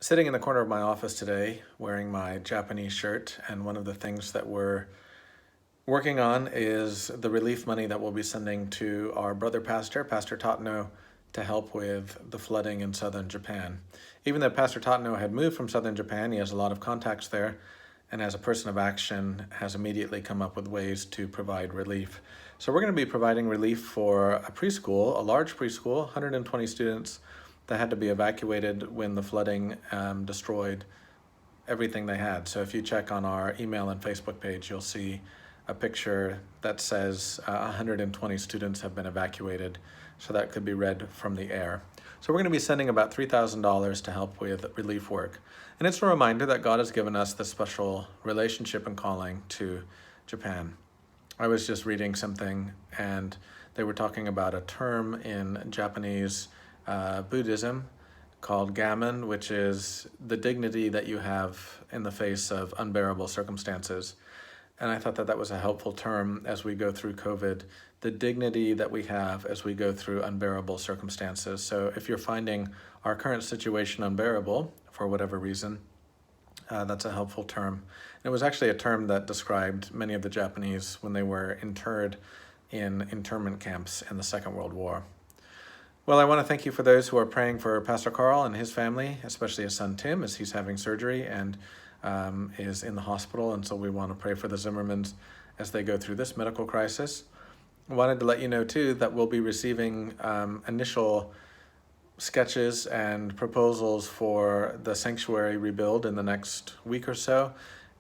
Sitting in the corner of my office today wearing my Japanese shirt, and one of the things that we're working on is the relief money that we'll be sending to our brother pastor, Pastor Tatno, to help with the flooding in southern Japan. Even though Pastor Tatno had moved from southern Japan, he has a lot of contacts there, and as a person of action has immediately come up with ways to provide relief. So we're going to be providing relief for a preschool, a large preschool, 120 students that had to be evacuated when the flooding destroyed everything they had. So if you check on our email and Facebook page, you'll see a picture that says 120 students have been evacuated. So that could be read from the air. So we're going to be sending about $3,000 to help with relief work. And it's a reminder that God has given us this special relationship and calling to Japan. I was just reading something and they were talking about a term in Japanese Buddhism called gammon, which is the dignity that you have in the face of unbearable circumstances. And I thought that that was a helpful term as we go through COVID, the dignity that we have as we go through unbearable circumstances. So if you're finding our current situation unbearable for whatever reason, that's a helpful term. And it was actually a term that described many of the Japanese when they were interred in internment camps in the Second World War. Well, I want to thank you for those who are praying for Pastor Carl and his family, especially his son Tim, as he's having surgery and is in the hospital. And so we want to pray for the Zimmermans as they go through this medical crisis. I wanted to let you know, too, that we'll be receiving initial sketches and proposals for the sanctuary rebuild in the next week or so.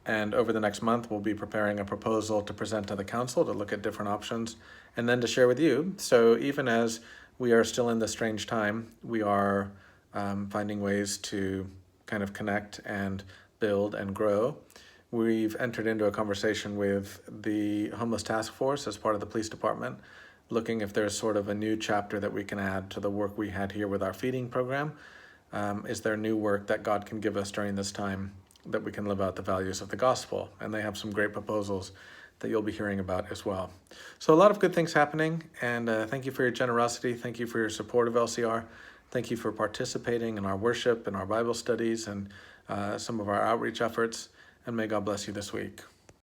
And over the next month, we'll be preparing a proposal to present to the council to look at different options and then to share with you. So even as we are still in this strange time, we are finding ways to kind of connect and build and grow. We've entered into a conversation with the Homeless Task Force as part of the police department, looking if there's sort of a new chapter that we can add to the work we had here with our feeding program. Is there new work that God can give us during this time that we can live out the values of the gospel? And they have some great proposals that you'll be hearing about as well. So a lot of good things happening, and thank you for your generosity. Thank you for your support of LCR. Thank you for participating in our worship and our Bible studies and some of our outreach efforts, and may God bless you this week.